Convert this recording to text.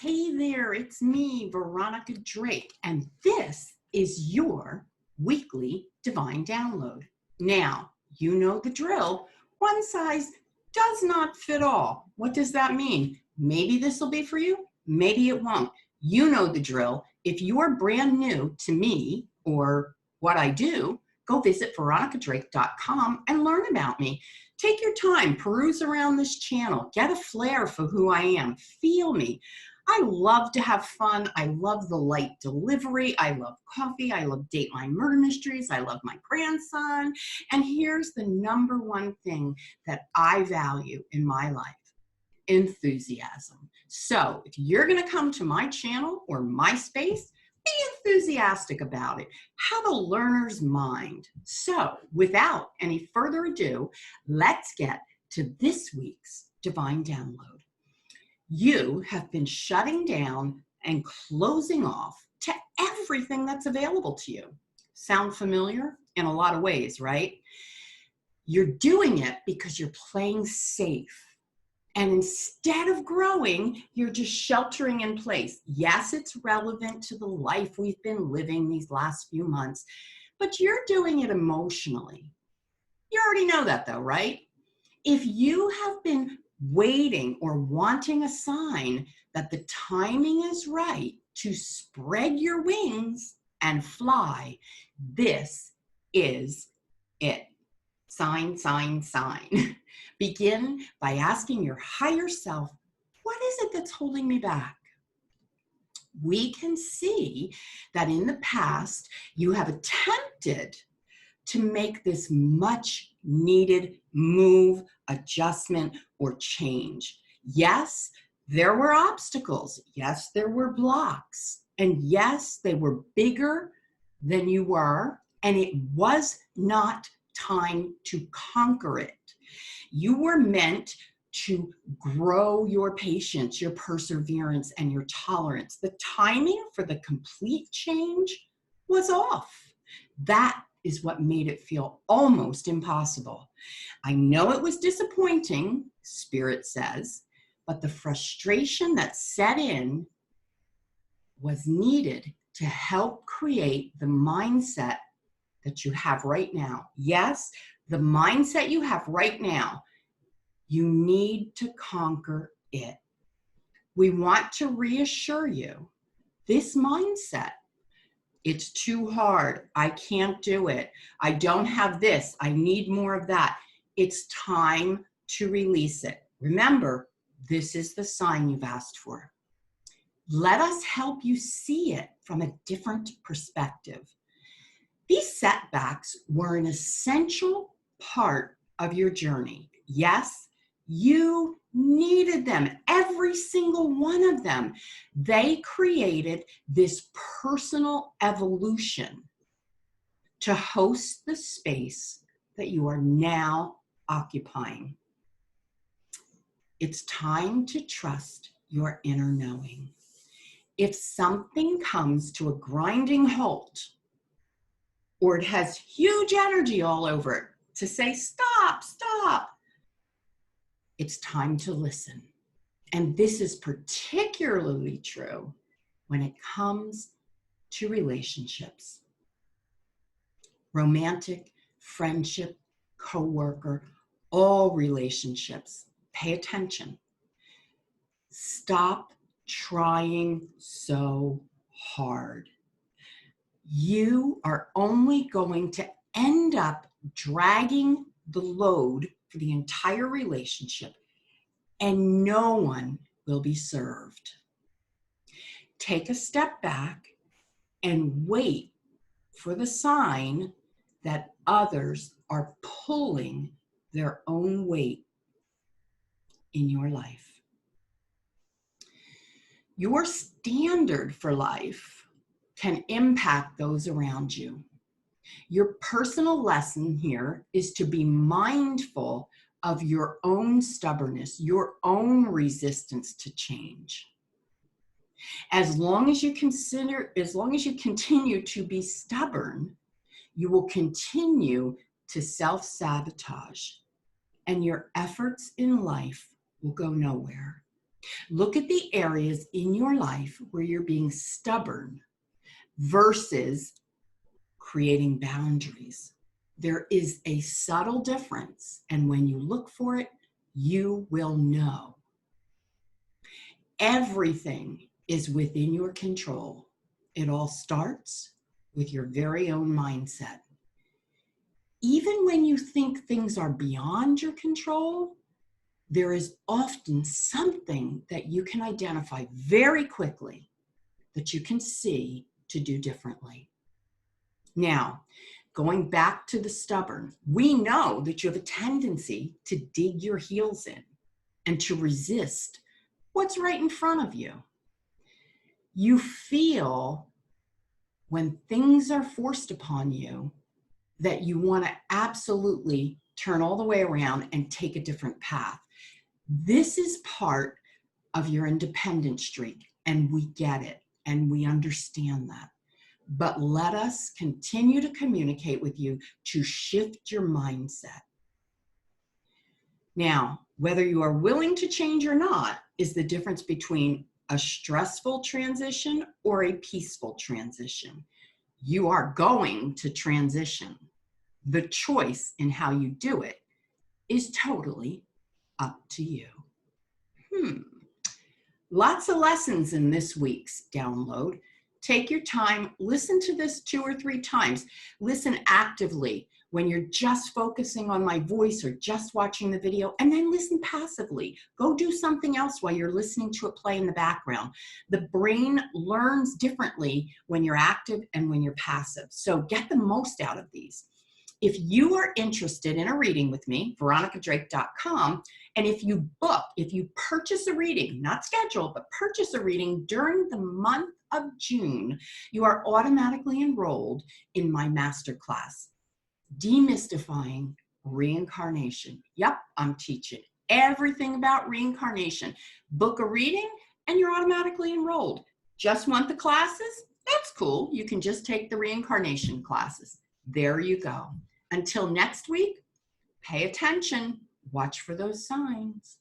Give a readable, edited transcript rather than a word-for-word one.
Hey there, it's me, Veronica Drake, and this is your weekly Divine Download. Now, you know the drill. One size does not fit all. What does that mean? Maybe this will be for you, maybe it won't. You know the drill. If you're brand new to me or what I do, go visit veronicadrake.com and learn about me. Take your time, peruse around this channel, get a flair for who I am, feel me. I love to have fun. I love the light delivery. I love coffee. I love Dateline Murder Mysteries. I love my grandson. And here's the number one thing that I value in my life: enthusiasm. So if you're going to come to my channel or my space, be enthusiastic about it. Have a learner's mind. So without any further ado, let's get to this week's Divine Download. You have been shutting down and closing off to everything that's available to you. Sound familiar? In a lot of ways, right? You're doing it because you're playing safe. And instead of growing, you're just sheltering in place. Yes, it's relevant to the life we've been living these last few months, but you're doing it emotionally. You already know that though, right? If you have been waiting or wanting a sign that the timing is right to spread your wings and fly, this is it. Sign, sign, sign. Begin by asking your higher self, what is it that's holding me back? We can see that in the past, you have attempted to make this much needed move, adjustment, or change. Yes, there were obstacles. Yes, there were blocks. And yes, they were bigger than you were, and it was not time to conquer it. You were meant to grow your patience, your perseverance, and your tolerance. The timing for the complete change was off. That is what made it feel almost impossible. I know it was disappointing, Spirit says, but the frustration that set in was needed to help create the mindset that you have right now. Yes, the mindset you have right now, you need to conquer it. We want to reassure you, this mindset, it's too hard. I can't do it. I don't have this. I need more of that. It's time to release it. Remember, this is the sign you've asked for. Let us help you see it from a different perspective. These setbacks were an essential part of your journey. Yes, you needed them, every single one of them. They created this personal evolution to host the space that you are now occupying. It's time to trust your inner knowing. If something comes to a grinding halt, or it has huge energy all over it to say, stop, stop, it's time to listen. And this is particularly true when it comes to relationships. Romantic, friendship, coworker, all relationships. Pay attention. Stop trying so hard. You are only going to end up dragging the load for the entire relationship, and no one will be served. Take a step back and wait for the sign that others are pulling their own weight in your life. Your standard for life can impact those around you. Your personal lesson here is to be mindful of your own stubbornness, your own resistance to change. As long as you continue to be stubborn, you will continue to self-sabotage, and your efforts in life will go nowhere. Look at the areas in your life where you're being stubborn versus creating boundaries. There is a subtle difference, and when you look for it, you will know. Everything is within your control. It all starts with your very own mindset. Even when you think things are beyond your control, there is often something that you can identify very quickly that you can see to do differently. Now, going back to the stubborn, we know that you have a tendency to dig your heels in and to resist what's right in front of you. You feel when things are forced upon you that you want to absolutely turn all the way around and take a different path. This is part of your independent streak, and we get it, and we understand that. But let us continue to communicate with you to shift your mindset. Now, whether you are willing to change or not is the difference between a stressful transition or a peaceful transition. You are going to transition. The choice in how you do it is totally up to you. Lots of lessons in this week's download. Take your time, listen to this 2 or 3 times. Listen actively when you're just focusing on my voice or just watching the video, and then listen passively. Go do something else while you're listening to it play in the background. The brain learns differently when you're active and when you're passive. So get the most out of these. If you are interested in a reading with me, veronicadrake.com, and if you purchase a reading, not schedule, but purchase a reading during the month of June, you are automatically enrolled in my masterclass, Demystifying Reincarnation. Yep, I'm teaching everything about reincarnation. Book a reading and you're automatically enrolled. Just want the classes? That's cool. You can just take the reincarnation classes. There you go. Until next week, pay attention. Watch for those signs.